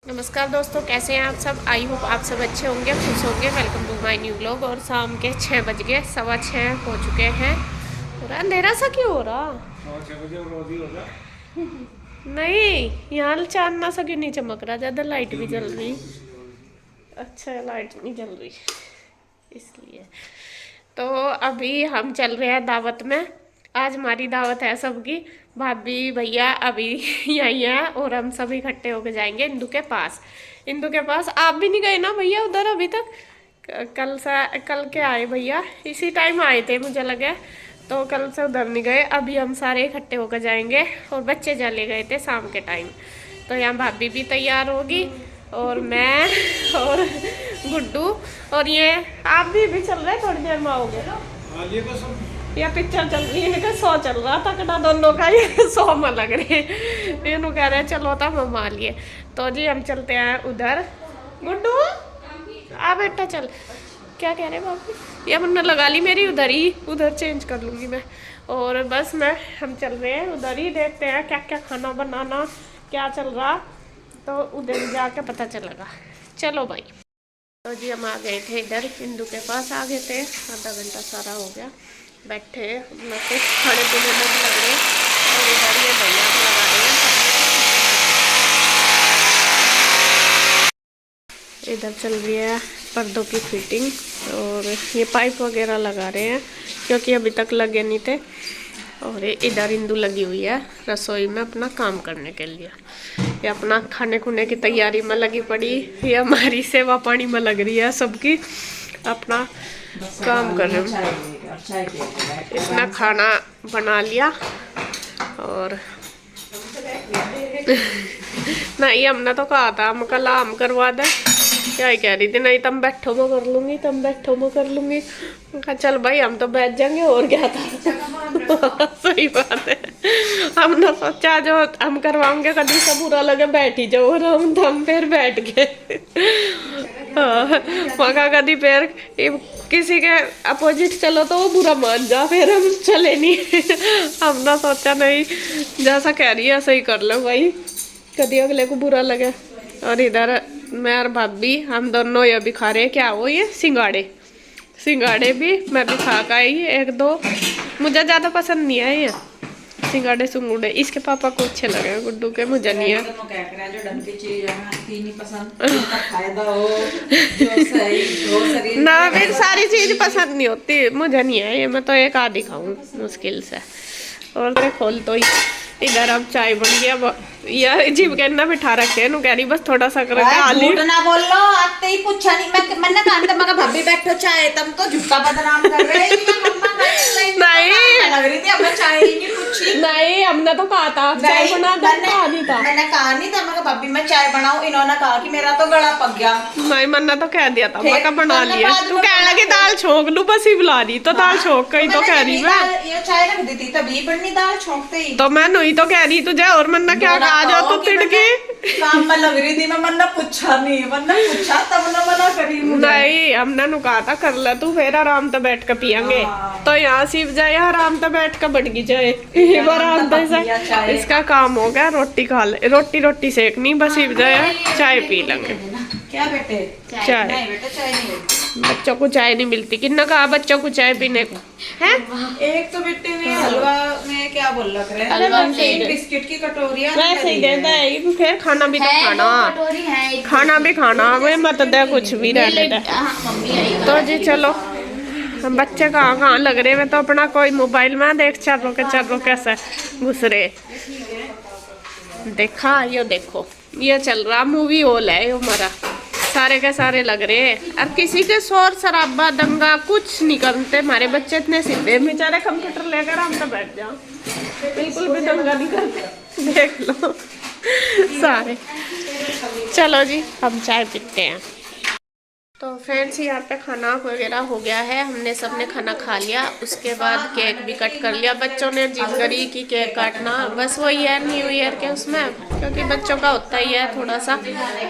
नमस्कार दोस्तों, कैसे हैं आप सब। आई होप आप सब अच्छे होंगे, खुश होंगे। Welcome to my new vlog. और शाम के 6 बज गए, 6:15 हो चुके हैं। पूरा अंधेरा सा क्यों हो रहा। 6 बजे रोज ही होगा। नहीं, यहाँ चांद ना सा क्यों नहीं चमक रहा, ज़्यादा लाइट भी जल रही। अच्छा, लाइट नहीं जल रही इसलिए। तो अभी हम चल रहे हैं दावत में। आज हमारी दावत है सबकी। भाभी भैया अभी यहीं हैं और हम सब इकट्ठे होके जाएंगे इंदू के पास। इंदू के पास आप भी नहीं गए ना भैया उधर अभी तक। कल के आए भैया, इसी टाइम आए थे मुझे लगे। तो कल से उधर नहीं गए। अभी हम सारे इकट्ठे होकर जाएंगे और बच्चे चले गए थे शाम के टाइम। तो यहाँ भाभी भी तैयार होगी और मैं और गुड्डू और ये आप भी चल रहे। थोड़ी देर में आओगे। या पिक्चर चल रही है, इनका 100 चल रहा था कटा दोनों का, ये 100 में लग रहे। ये कह रहे चलो तो हम मान लिए। तो जी हम चलते हैं उधर। गुड्डू आ बेटा चल। क्या कह रहे बाबू। ये हमने लगा ली मेरी उधर ही, उधर चेंज कर लूँगी मैं। और बस हम चल रहे हैं उधर ही। देखते हैं क्या क्या खाना बनाना क्या चल रहा, तो उधर जाके पता चलेगा। चलो भाई। तो जी हम आ गए थे इधर, हिंदू के पास आ गए थे। आधा घंटा सारा हो गया बैठे। अपना कुछ खाने पीने में लग रहे। और इधर ये भैया लगा रहे हैं। इधर चल रही है पर्दों की फिटिंग और ये पाइप वगैरह लगा रहे हैं क्योंकि अभी तक लगे नहीं थे। और इधर इंदू लगी हुई है रसोई में अपना काम करने के लिए। ये अपना खाने खुने की तैयारी में लगी पड़ी। ये हमारी सेवा पानी में लग रही है सबकी, अपना काम कर रहे हैं। इसने खाना बना लिया और नहीं, हमने तो कहा था हम कल आम करवा दे। क्या ही कह रही थी, नहीं तुम बैठो मैं कर लूँगी, तुम बैठो मैं कर लूँगी। कहा चल भाई हम तो बैठ जाएंगे और क्या था। सही बात है। हमने सोचा जो हम करवाएंगे कभी से बुरा लगे बैठ ही जाओ, और हम फिर बैठ गए। मगा कभी फिर किसी के अपोजिट चलो तो वो बुरा मान जा, फिर हम चले नहीं। हमने सोचा नहीं, जैसा कह रही है ऐसा ही कर लो भाई, कभी अगले को बुरा लगे। और इधर मैं और भाभी हम दोनों ये भी खा रहे हैं। क्या वो ये सिंगाड़े भी मैं भी खा का आई 1-2। मुझे ज़्यादा पसंद नहीं है ये सिंगाड़े सुंगुड़े। इसके पापा को अच्छे लगे, गुड्डू के मुझे नहीं है। ना फिर सारी चीज पसंद नहीं होती मुझे, नहीं है ये। मैं तो एक आधी खाऊं मुश्किल से। और खोल तो इधर अब चाय बन गया। यार जीव कहना बिठा रखे नु कह रही बस थोड़ा सा कर आली ना बोल लो। आते ही पूछा नहीं, मैंने कहा था मगर भाभी बैठो चाय, तुम तो झुक्का बदनाम कर रहे नहीं लग रही थी। हमने चाय ही नहीं पूछी। नहीं, हमने तो कहा था चाय बना दो, कहा नहीं था। मैंने कहा नहीं था मगर भाभी मैं चाय बनाऊं। इन्होंने कहा कि मेरा तो गला पक गया। नहीं, मैंने तो कह दिया था मैं बना लिया। तू कहने लगी दाल छोंक लूं, बस ही बुला दी तो दाल छोंक कही तो कह रही मैं ये चाय रख दी थी तभी बननी दाल छोंकते ही। तो मैं नहीं तो कह रही तुझे। और मैंने क्या कहा जो तू तिड़की काम में लग रही थी। मैंने पूछा नहीं, मैंने पूछा तब ना मना करी मुझे। नहीं, हमने नु कहा था कर ले तू, फिर आराम से बैठ के पियेंगे। तो यहाँ सिर्फ जाए आराम से बैठ के बढ़ जाए आराम से। इसका काम हो गया, रोटी खा ले, रोटी सेकनी, बस सिर्फ जाए चाय पी लेंगे। क्या बेटे चाय नहीं बेटा चाय नहीं होती। बच्चों को चाय नहीं मिलती। किन्ना कहा बच्चों को चाय पीने को है। एक तो बेटे में हलवा में क्या बोल रख रहे हैं, हलवा बिस्किट की कटोरियां वैसे ही देता है। फिर खाना भी तो खाना भी खाना वे मत दे कुछ भी रहने दे। तो जी चलो, हम बच्चे कहाँ लग रहे हैं। तो अपना कोई मोबाइल में देख चल रो कैसे घुस रहे। देखा ये देखो, ये चल रहा मूवी हॉल है हमारा, सारे के सारे लग रहे हैं। और किसी के शोर शराबा दंगा कुछ नहीं करते। हमारे बच्चे इतने सीधे बेचारे, कंप्यूटर लेकर हम तो बैठ जाओ, बिल्कुल भी दंगा नहीं करते। देख लो सारे। चलो जी हम चाय पीते हैं। तो फ्रेंड्स यहाँ पे खाना वगैरह हो गया है, हमने सबने खाना खा लिया। उसके बाद केक भी कट कर लिया। बच्चों ने जिद करी कि केक काटना, बस वही है न्यू ईयर के उसमें, क्योंकि बच्चों का होता ही है थोड़ा सा।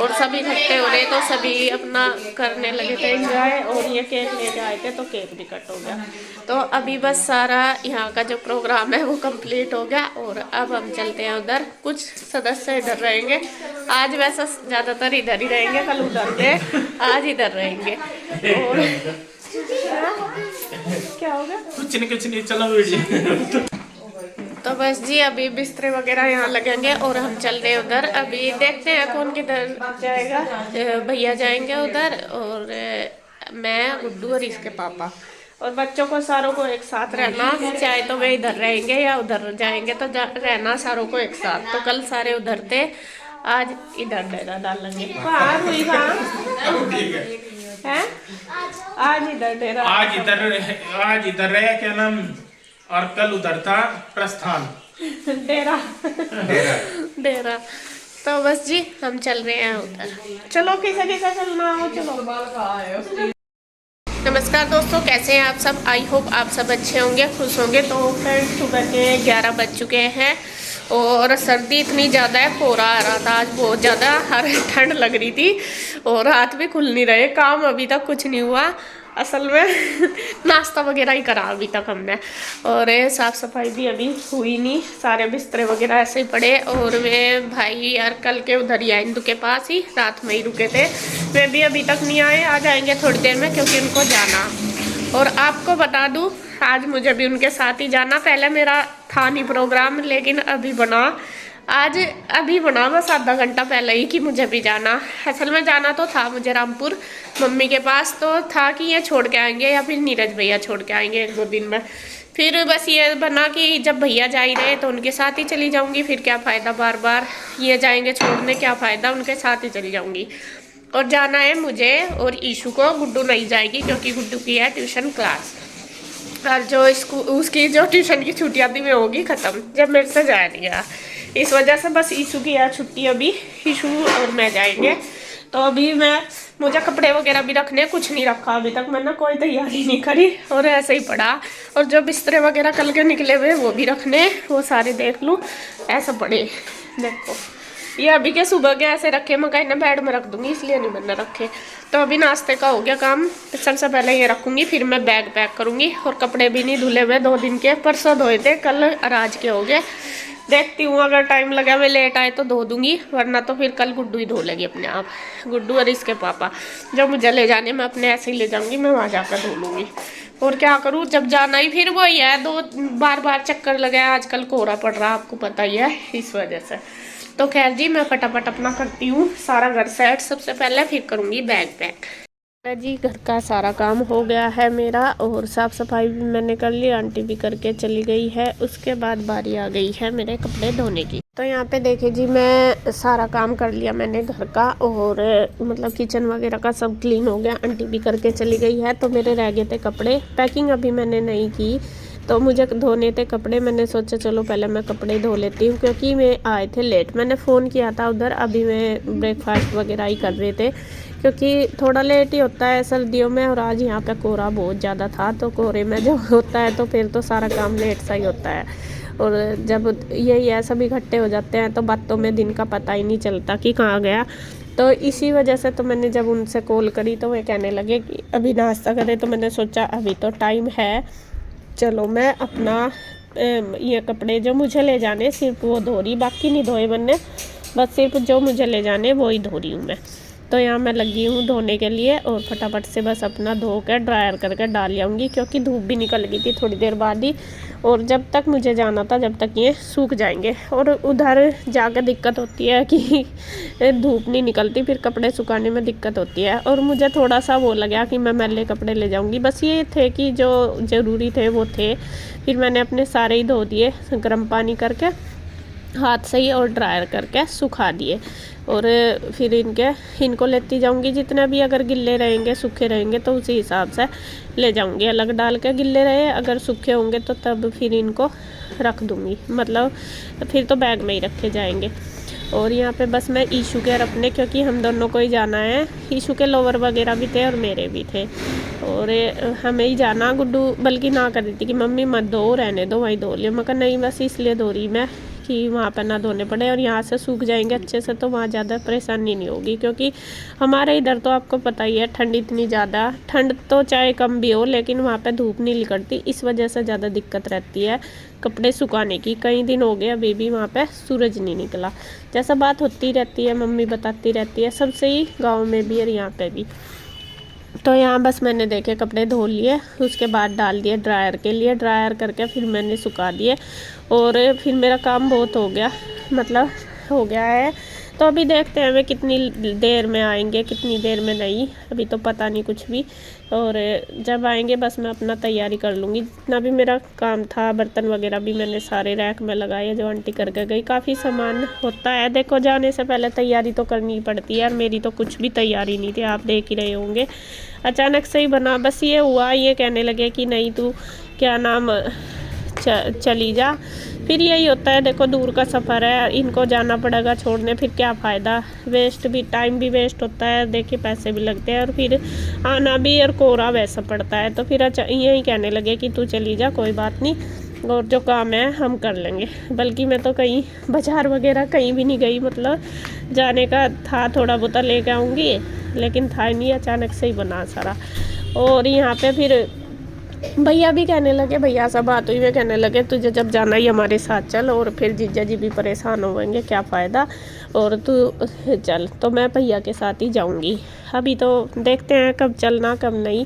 और सभी इकट्ठे हो रहे तो सभी अपना करने लगे थे एंजॉय, और ये केक ले आए थे तो केक भी कट हो गया। तो अभी बस सारा यहाँ का जो प्रोग्राम है वो कंप्लीट हो गया, और अब हम चलते हैं उधर। कुछ सदस्य इधर रहेंगे आज, वैसा ज़्यादातर इधर ही रहेंगे, कल उधर थे, आज इधर रहेंगे। और क्या होगा? कुछ नहीं, चलो वीडियो। तो बस जी अभी बिस्तरे वगैरह यहाँ लगेंगे और हम चल रहे हैं उधर। अभी देखते हैं कौन किधर जाएगा। भैया जाएंगे उधर, और मैं, गुड्डू और इसके पापा। और बच्चों को सारों को एक साथ रहना, चाहे तो वे इधर रहेंगे या उधर जाएंगे, तो रहना सारों को एक साथ। तो कल सारे उधर थे, आज इधर डेरा डालेंगे। कहाँ हुई कहाँ है? आज इधर डेरा, आज इधर रहे, क्या नाम, और कल उधर था प्रस्थान। डेरा डेरा। तो बस जी हम चल रहे हैं उधर। चलो किसे किसे चलना हो, चलो। नमस्कार दोस्तों, कैसे हैं आप सब? आई होप आप सब अच्छे होंगे, खुश होंगे। तो फ्रेंड्स सुबह के 11 बज चुके हैं और सर्दी इतनी ज़्यादा है, कोहरा आ रहा था आज बहुत ज़्यादा, हर ठंड लग रही थी और हाथ भी खुल नहीं रहे। काम अभी तक कुछ नहीं हुआ असल में नाश्ता वगैरह ही करा अभी तक हमने, और साफ़ सफाई भी अभी हुई नहीं, सारे बिस्तरे वगैरह ऐसे ही पड़े। और वे भाई यार कल के उधर ही आए, इंदु के पास ही रात में ही रुके थे, वे भी अभी तक नहीं आए, आ जाएंगे थोड़ी देर में क्योंकि उनको जाना। और आपको बता दूं आज मुझे भी उनके साथ ही जाना, पहले मेरा था नहीं प्रोग्राम, लेकिन अभी बना, आज अभी बना बस आधा घंटा पहले ही कि मुझे भी जाना। असल में जाना तो था मुझे रामपुर मम्मी के पास, तो था कि ये छोड़ के आएंगे या फिर नीरज भैया छोड़ के आएंगे 1-2 दिन में। फिर बस ये बना कि जब भैया जा ही रहे तो उनके साथ ही चली जाऊंगी, फिर क्या फ़ायदा बार बार ये जाएंगे छोड़ने, क्या फ़ायदा, उनके साथ ही चली जाऊंगी। और जाना है मुझे और ईशू को, गुड्डू नहीं जाएगी क्योंकि गुड्डू की है ट्यूशन क्लास, और जो उसकी जो ट्यूशन की छुट्टियाँ थी वो होगी ख़त्म जब मेरे से जाया नहीं गया, इस वजह से बस ईशू की है छुट्टी। अभी ईशू और मैं जाएंगे। तो अभी मुझे कपड़े वगैरह भी रखने, कुछ नहीं रखा अभी तक, मैंने कोई तैयारी नहीं करी और ऐसे ही पड़ा। और जो बिस्तरे वगैरह कल के निकले हुए वो भी रखने, वो सारे देख लूँ, ऐसा पड़े। देखो ये अभी के सुबह के ऐसे रखे, मैं कहीं ना बेड में रख दूंगी इसलिए नहीं मैंने रखे। तो अभी नाश्ते का हो गया काम, सबसे पहले ये रखूंगी, फिर मैं बैग पैक करूंगी। और कपड़े भी नहीं धुले हुए, 2 दिन के, परसों धोए थे, कल आज के हो गए। देखती हूँ अगर टाइम लगा, मैं लेट आए तो धो दूंगी, वरना तो फिर कल गुड्डू ही धो लेगी अपने आप, गुड्डू और इसके पापा। जब मुझे ले जाने मैं अपने ऐसे ही ले जाऊंगी, मैं वहाँ जाकर धो लूँगी। और क्या करूँ, जब जाना ही फिर वही है, 2 बार चक्कर लगाए, आजकल कोहरा पड़ रहा आपको पता ही है, इस वजह से। तो खैर जी मैं फटाफट अपना करती हूँ सारा घर सेट सबसे पहले, फिर करूँगी बैग पैक। जी घर का सारा काम हो गया है मेरा, और साफ़ सफाई भी मैंने कर ली, आंटी भी करके चली गई है। उसके बाद बारी आ गई है मेरे कपड़े धोने की। तो यहाँ पे देखिए जी मैं सारा काम कर लिया मैंने घर का, और मतलब किचन वगैरह का सब क्लीन हो गया, आंटी भी करके चली गई है। तो मेरे रह गए थे कपड़े, पैकिंग अभी मैंने नहीं की, तो मुझे धोने थे कपड़े। मैंने सोचा चलो पहले मैं कपड़े धो लेती हूँ, क्योंकि मैं आए थे लेट, मैंने फ़ोन किया था उधर, अभी मैं ब्रेकफास्ट वगैरह ही कर रहे थे, क्योंकि थोड़ा लेट ही होता है सर्दियों में। और आज यहाँ पे कोहरा बहुत ज़्यादा था, तो कोहरे में जब होता है तो फिर तो सारा काम लेट सा ही होता है। और जब यही है सब इकट्ठे हो जाते हैं तो बातों में दिन का पता ही नहीं चलता कि कहाँ गया। तो इसी वजह से तो मैंने जब उनसे कॉल करी तो वे कहने लगे कि अभी नाश्ता करें, तो मैंने सोचा अभी तो टाइम है, चलो मैं अपना ये कपड़े जो मुझे ले जाने सिर्फ वो धो रही, बाकी नहीं धोए मैंने, बस सिर्फ जो मुझे ले जाने वो ही धो रही हूँ मैं। तो यहाँ मैं लगी हूँ धोने के लिए, और फटाफट से बस अपना धो कर ड्रायर करके डाल आऊँगी, क्योंकि धूप भी निकल गई थी थोड़ी देर बाद ही, और जब तक मुझे जाना था जब तक ये सूख जाएंगे। और उधर जाकर दिक्कत होती है कि धूप नहीं निकलती, फिर कपड़े सुखाने में दिक्कत होती है। और मुझे थोड़ा सा वो लगा कि मैं मैले कपड़े ले जाऊँगी, बस ये थे कि जो ज़रूरी थे वो थे। फिर मैंने अपने सारे ही धो दिए गर्म पानी करके हाथ से ही, और ड्रायर करके सुखा दिए। और फिर इनको लेती जाऊंगी, जितने भी अगर गिल्ले रहेंगे सूखे रहेंगे तो उसी हिसाब से ले जाऊंगी, अलग डाल के गिल्ले रहे, अगर सूखे होंगे तो तब फिर इनको रख दूंगी, मतलब फिर तो बैग में ही रखे जाएंगे। और यहाँ पे बस मैं ईशू के और अपने, क्योंकि हम दोनों को ही जाना है, ईशू के लोवर वगैरह भी थे और मेरे भी थे, और हमें ही जाना। गुड्डू बल्कि ना कर रही थी कि मम्मी मत धो, रहने दो वहीं धो लियो। मैं कहा नहीं, बस इसलिए धो रही मैं कि वहाँ पर ना धोने पड़े, और यहाँ से सूख जाएंगे अच्छे से तो वहाँ ज़्यादा परेशानी नहीं होगी। क्योंकि हमारे इधर तो आपको पता ही है ठंड इतनी ज़्यादा, ठंड तो चाहे कम भी हो लेकिन वहाँ पे धूप नहीं निकलती, इस वजह से ज़्यादा दिक्कत रहती है कपड़े सुखाने की। कई दिन हो गए अभी भी वहाँ पे सूरज नहीं निकला। जैसा बात होती रहती है, मम्मी बताती रहती है सबसे ही, गाँव में भी और यहाँ पर भी। तो यहाँ बस मैंने देखे कपड़े धो लिए, उसके बाद डाल दिए ड्रायर के लिए, ड्रायर करके फिर मैंने सुखा दिए, और फिर मेरा काम बहुत हो गया, मतलब हो गया है। तो अभी देखते हैं वे कितनी देर में आएंगे, कितनी देर में नहीं, अभी तो पता नहीं कुछ भी। और जब आएंगे बस मैं अपना तैयारी कर लूँगी, जितना भी मेरा काम था, बर्तन वगैरह भी मैंने सारे रैक में लगाए जो आंटी करके गई। काफ़ी सामान होता है, देखो जाने से पहले तैयारी तो करनी पड़ती है, और मेरी तो कुछ भी तैयारी नहीं थी, आप देख ही रहे होंगे। अचानक से ही बना, बस ये हुआ, ये कहने लगे कि नहीं तू क्या नाम चली जा। फिर यही होता है, देखो दूर का सफ़र है, इनको जाना पड़ेगा छोड़ने, फिर क्या फ़ायदा, वेस्ट भी, टाइम भी वेस्ट होता है, देखिए पैसे भी लगते हैं, और फिर आना भी और कोहरा वैसा पड़ता है। तो फिर यही कहने लगे कि तू चली जा, कोई बात नहीं, और जो काम है हम कर लेंगे। बल्कि मैं तो कहीं बाज़ार वगैरह कहीं भी नहीं गई, मतलब जाने का था, थोड़ा बहुत लेके आऊँगी, लेकिन था ही नहीं, अचानक से ही बना सारा। और यहाँ पे फिर भैया भी कहने लगे, भैया से बात हुई, वे कहने लगे तुझे जब जाना ही हमारे साथ चल, और फिर जीजा जी भी परेशान होंगे, क्या फ़ायदा, और तू चल। तो मैं भैया के साथ ही जाऊंगी। अभी तो देखते हैं कब चलना कब नहीं।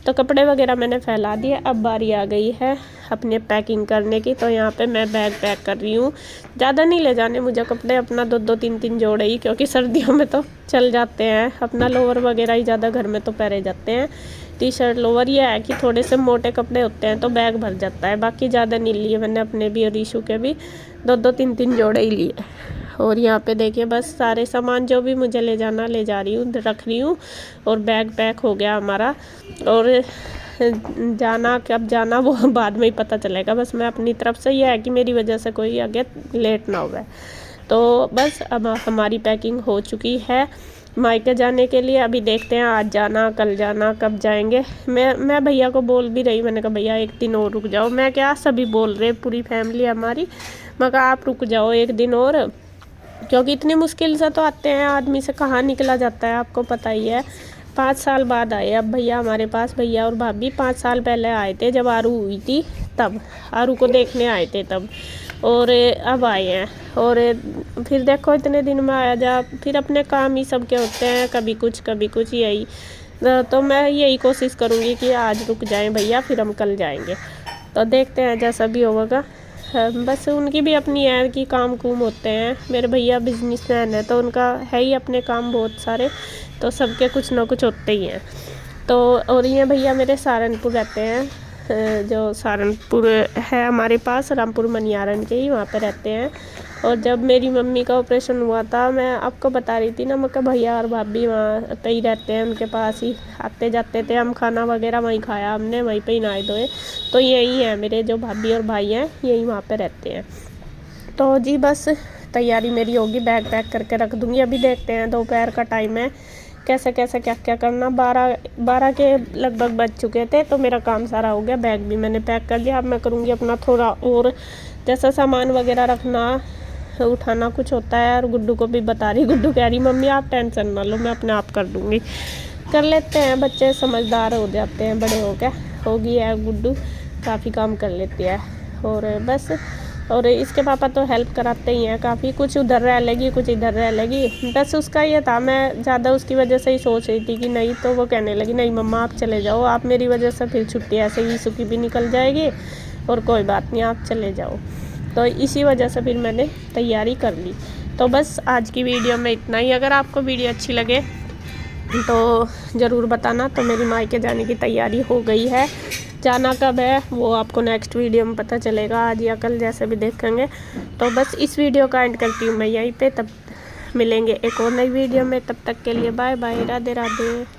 तो कपड़े वगैरह मैंने फैला दिए, अब बारी आ गई है अपने पैकिंग करने की। तो यहाँ पे मैं बैग पैक कर रही हूँ, ज़्यादा नहीं ले जाने मुझे कपड़े, अपना 2-2 3-3 जोड़े ही, क्योंकि सर्दियों में तो चल जाते हैं, अपना लोअर वगैरह ही ज़्यादा घर में तो पहने जाते हैं, टी शर्ट लोअर। ये है कि थोड़े से मोटे कपड़े होते हैं तो बैग भर जाता है, बाकी ज़्यादा नहीं लिए मैंने, अपने भी और ईशू के भी 2-2 3-3 जोड़े ही लिए। और यहाँ पे देखिए बस सारे सामान जो भी मुझे ले जाना ले जा रही हूँ, रख रही हूँ, और बैग पैक हो गया हमारा। और जाना कब जाना वो बाद में ही पता चलेगा, बस मैं अपनी तरफ से, ये है कि मेरी वजह से कोई आगे लेट ना हो। तो बस अब हमारी पैकिंग हो चुकी है मायके जाने के लिए। अभी देखते हैं आज जाना कल जाना कब जाएंगे। मैं भैया को बोल भी रही, मैंने कहा भैया एक दिन और रुक जाओ। मैं क्या, सभी बोल रहे, पूरी फैमिली हमारी, मैं कहा आप रुक जाओ एक दिन और, क्योंकि इतनी मुश्किल से तो आते हैं, आदमी से कहाँ निकला जाता है, आपको पता ही है। 5 साल बाद आए अब भैया हमारे पास, भैया और भाभी 5 साल पहले आए थे जब आरू हुई थी, तब आरू को देखने आए थे तब, और अब आए हैं। और फिर देखो इतने दिन में आया जा, फिर अपने काम ही सबके होते हैं, कभी कुछ यही। तो मैं यही कोशिश करूँगी कि आज रुक जाएं भैया, फिर हम कल जाएंगे। तो देखते हैं जैसा भी होगा। बस उनकी भी अपनी है कि काम कुम होते हैं, मेरे भैया बिजनेसमैन है तो उनका है ही अपने काम बहुत सारे, तो सबके कुछ ना कुछ होते ही हैं। तो और ये भैया मेरे सहारनपुर रहते हैं, जो सहारनपुर है हमारे पास, रामपुर मनियारन के ही, वहाँ पे रहते हैं। और जब मेरी मम्मी का ऑपरेशन हुआ था, मैं आपको बता रही थी ना, मैं भैया और भाभी वहाँ पे ही रहते हैं, उनके पास ही आते जाते थे हम, खाना वगैरह वहीं खाया हमने, वहीं पे ही नहाए धोए। तो यही है मेरे जो भाभी और भाई हैं, यही वहाँ पे रहते हैं। तो जी बस तैयारी मेरी होगी, बैग पैक करके रख दूँगी। अभी देखते हैं दोपहर का टाइम है, कैसे कैसे क्या क्या करना। 12 के लगभग बज चुके थे, तो मेरा काम सारा हो गया, बैग भी मैंने पैक कर लिया। अब मैं करूँगी अपना थोड़ा और, जैसा सामान वगैरह रखना उठाना कुछ होता है। और गुड्डू को भी बता रही, गुड्डू कह रही मम्मी आप टेंशन ना लो, मैं अपने आप कर दूँगी। कर लेते हैं, बच्चे समझदार हो जाते हैं बड़े हो गए, होगी है गुड्डू, काफ़ी काम कर लेती है। और बस, और इसके पापा तो हेल्प कराते ही हैं काफ़ी, कुछ उधर रह लेगी कुछ इधर रह लेगी। बस उसका ये था, मैं ज़्यादा उसकी वजह से ही सोच रही थी कि नहीं, तो वो कहने लगी नहीं मम्मा आप चले जाओ, आप मेरी वजह से फिर छुट्टी ऐसे ही ईशू की भी निकल जाएगी, और कोई बात नहीं आप चले जाओ। तो इसी वजह से फिर मैंने तैयारी कर ली। तो बस आज की वीडियो में इतना ही। अगर आपको वीडियो अच्छी लगे तो ज़रूर बताना। तो मेरी मायके जाने की तैयारी हो गई है, जाना कब है वो आपको नेक्स्ट वीडियो में पता चलेगा, आज या कल जैसे भी देखेंगे। तो बस इस वीडियो का एंड करती हूँ मैं यहीं पे, तब मिलेंगे एक और नई वीडियो में, तब तक के लिए बाय बाय, राधे राधे।